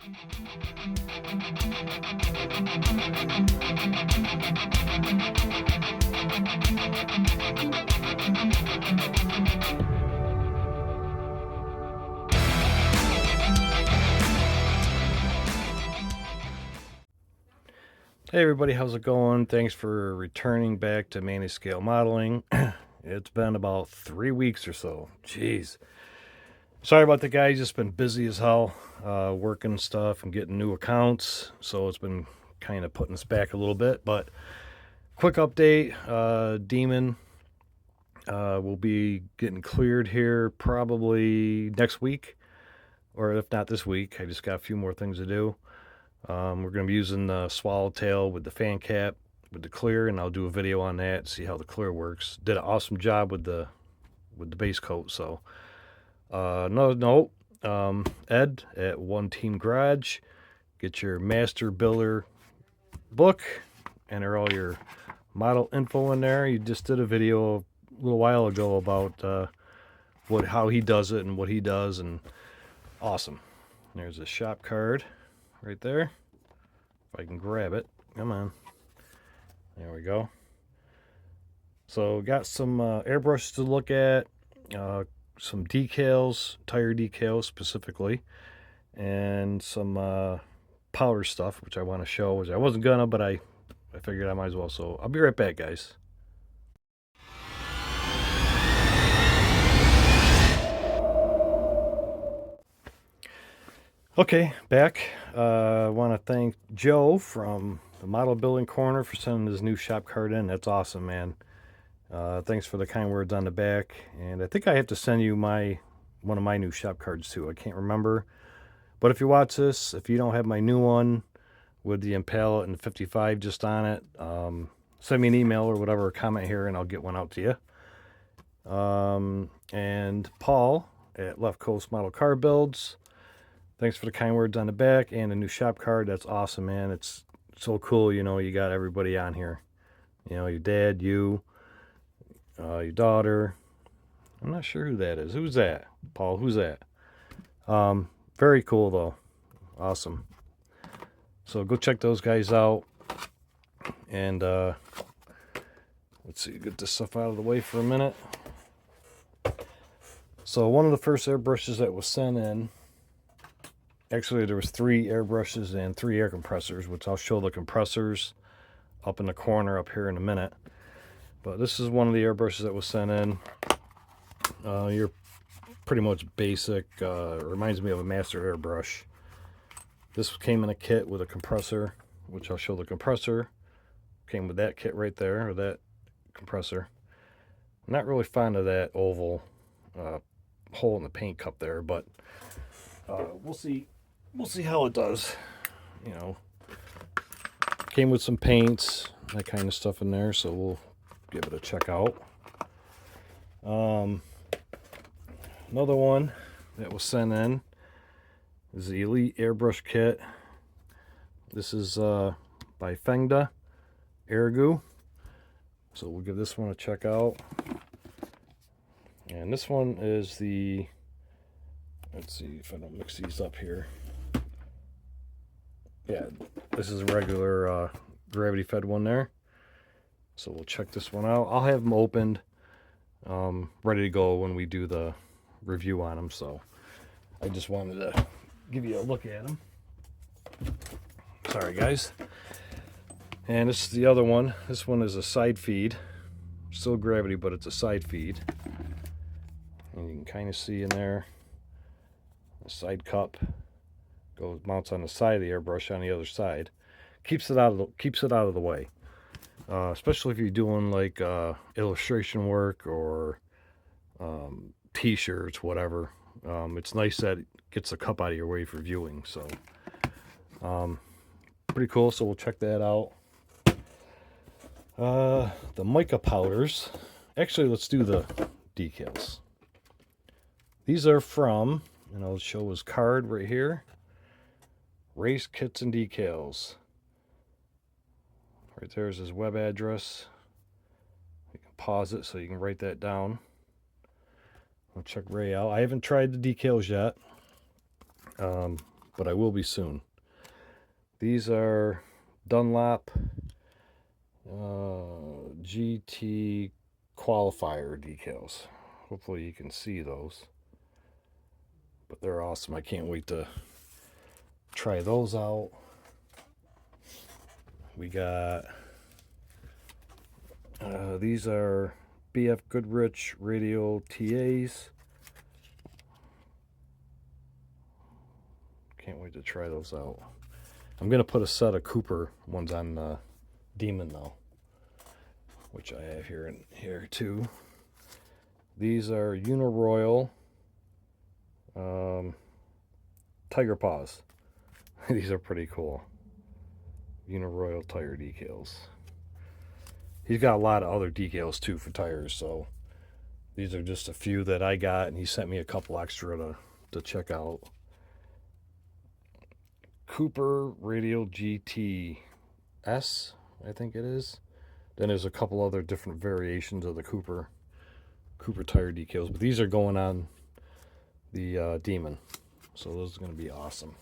Hey everybody, how's it going? Thanks for returning back to Manny Scale Modeling. It's been about 3 weeks or so. Jeez. Sorry about the guys, just been busy as hell, working stuff and getting new accounts. So it's been kind of putting us back a little bit. But quick update, Demon will be getting cleared here probably next week. Or if not this week, I just got a few more things to do. We're going to be using the swallowtail with the fan cap with the clear, and I'll do a video on that, see how the clear works. Did an awesome job with the base coat. So another note, Ed at One Team Garage, get your Master Builder book, enter all your model info in there. You just did a video a little while ago about how he does it and what he does, and awesome. There's a shop card right there. If I can grab it. Come on. There we go. So got some airbrushes to look at, some decals, tire decals specifically, and some powder stuff, which I want to show, which I wasn't gonna, but I figured I might as well. So I'll be right back, guys. Okay, back. I want to thank Joe from the Model Building Corner for sending his new shop card in. That's awesome, man. Thanks for the kind words on the back. And I think I have to send you one of my new shop cards too. I can't remember. But if you watch this, if you don't have my new one with the Impala and 55 just on it, send me an email or whatever, a comment here, and I'll get one out to you. And Paul at Left Coast Model Car Builds, thanks for the kind words on the back and a new shop card. That's awesome, man. It's so cool, you know, you got everybody on here. You know, your dad, you, your daughter. I'm not sure who that is. Who's that? Paul, who's that? Very cool, though. Awesome. So go check those guys out. And let's see, get this stuff out of the way for a minute. So one of the first airbrushes that was sent in, actually, there was 3 airbrushes and 3 air compressors, which I'll show the compressors up in the corner up here in a minute. But this is one of the airbrushes that was sent in. You're pretty much basic. Reminds me of a master airbrush. This came in a kit with a compressor, which I'll show the compressor. Came with that kit right there, or that compressor. I'm not really fond of that oval hole in the paint cup there, but we'll see. We'll see how it does. You know, came with some paints, that kind of stuff in there, so we'll give it a check out. Another one that was sent in is the Elite Airbrush Kit. This is by Fengda Ergu. So we'll give this one a check out. And this one is the, let's see if I don't mix these up here. Yeah, this is a regular gravity fed one there. So we'll check this one out. I'll have them opened, ready to go when we do the review on them. So I just wanted to give you a look at them. Sorry, guys. And this is the other one. This one is a side feed. Still gravity, but it's a side feed. And you can kind of see in there the side cup mounts on the side of the airbrush on the other side. Keeps it out of the way. Especially if you're doing like illustration work or t-shirts, whatever. It's nice that it gets the cup out of your way for viewing. So pretty cool. So we'll check that out. The mica powders. Actually, let's do the decals. These are from, and I'll show his card right here, Race Kits and Decals. Right there's his web address. You can pause it so you can write that down. I'll check Ray out. I haven't tried the decals yet, but I will be soon. These are Dunlop GT qualifier decals. Hopefully you can see those, but they're awesome. I can't wait to try those out. We got these are BF Goodrich radial TAs. Can't wait to try those out. I'm gonna put a set of Cooper ones on Demon though, which I have here too. These are Uniroyal Tiger Paws. These are pretty cool. Uniroyal tire decals. He's got a lot of other decals too for tires, so these are just a few that I got, and he sent me a couple extra to check out. Cooper Radial GT S, I think it is. Then there's a couple other different variations of the Cooper tire decals, but these are going on the Demon, so those are going to be awesome.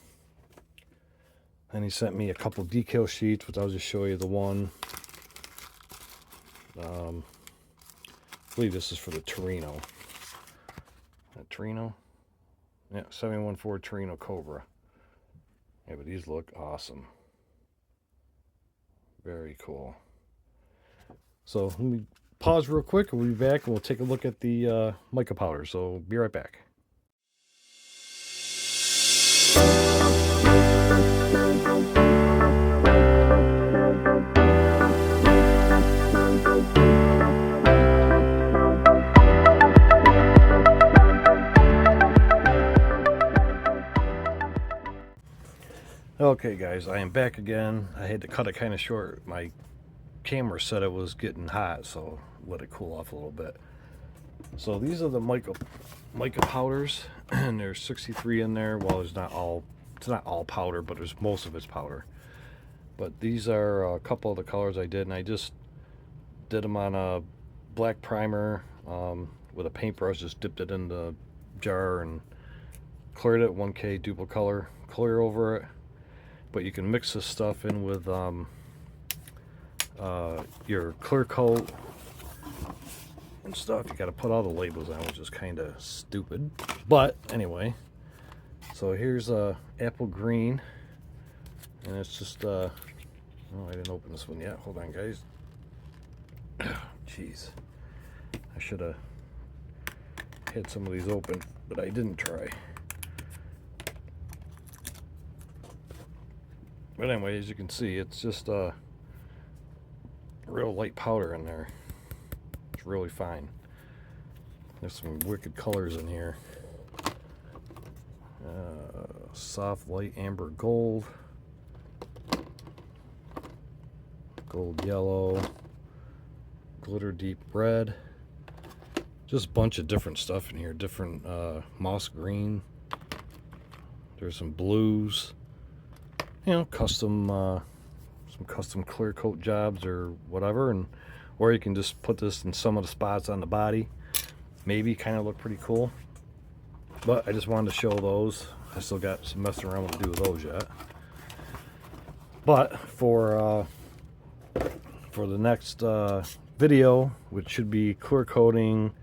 And he sent me a couple decal sheets, which I'll just show you the one. I believe this is for the Torino. That Torino? Yeah, 714 Torino Cobra. Yeah, but these look awesome. Very cool. So let me pause real quick, and we'll be back, and we'll take a look at the mica powder. So be right back. Okay guys, I am back again. I had to cut it kind of short. My camera said it was getting hot, so let it cool off a little bit. So these are the mica powders, and there's 63 in there. Well, it's not all powder, but there's most of it's powder. But these are a couple of the colors I did, and I just did them on a black primer with a paintbrush. Just dipped it in the jar and cleared it 1K duplicolor clear over it. But you can mix this stuff in with your clear coat and stuff. You got to put all the labels on, which is kind of stupid. But anyway, so here's apple green, and it's just oh, I didn't open this one yet. Hold on, guys. Jeez, I should have had some of these open, but I didn't try. But anyway, as you can see, it's just a real light powder in there. It's really fine. There's some wicked colors in here. Soft light amber gold, gold yellow, glitter deep red. Just a bunch of different stuff in here. Different moss green. There's some blues. You know, some custom clear coat jobs or whatever, and or you can just put this in some of the spots on the body. Maybe kind of look pretty cool. But I just wanted to show those. I still got some messing around to do with those yet. But for the next video, which should be clear coating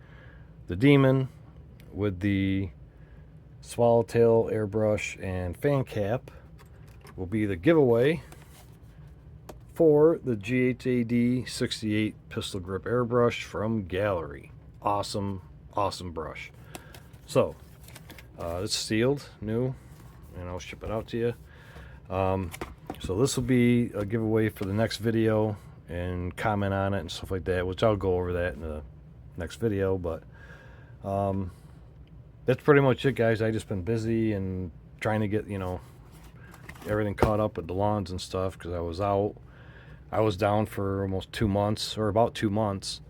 the Demon with the swallowtail airbrush and fan cap, will be the giveaway for the GHAD 68 pistol grip airbrush from Gaahleri. Awesome brush. So it's sealed, new, and I'll ship it out to you. So this will be a giveaway for the next video, and comment on it and stuff like that, which I'll go over that in the next video. But that's pretty much it, guys. I just been busy and trying to get, you know, everything caught up with the lawns and stuff, because I was out. I was down for almost 2 months, or about 2 months,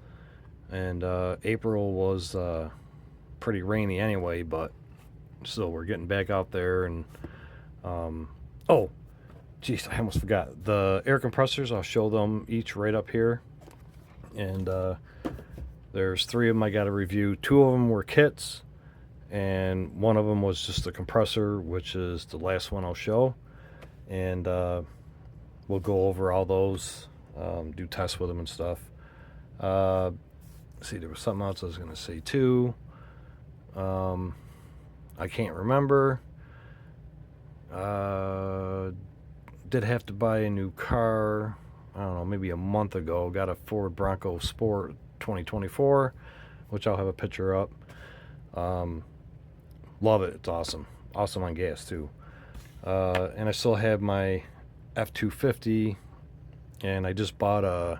and April was pretty rainy anyway, but still we're getting back out there. And oh geez, I almost forgot the air compressors. I'll show them each right up here, and there's 3 of them I got to review. 2 of them were kits, and one of them was just the compressor, which is the last one I'll show, and we'll go over all those, do tests with them and stuff. See, there was something else I was going to say too. I can't remember. Did have to buy a new car, I don't know, maybe a month ago. Got a Ford Bronco Sport 2024, which I'll have a picture up. Love it. It's awesome. Awesome on gas too. And I still have my F250, and I just bought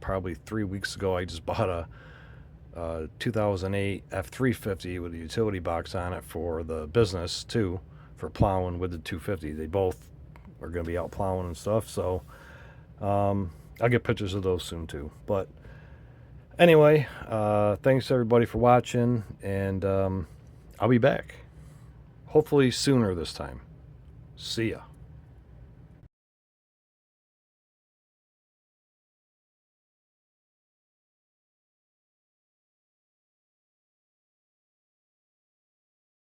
probably 3 weeks ago, I just bought a 2008 F350 with a utility box on it for the business too, for plowing with the 250. They both are going to be out plowing and stuff, so I'll get pictures of those soon too. But anyway, thanks everybody for watching, and I'll be back hopefully sooner this time. See ya.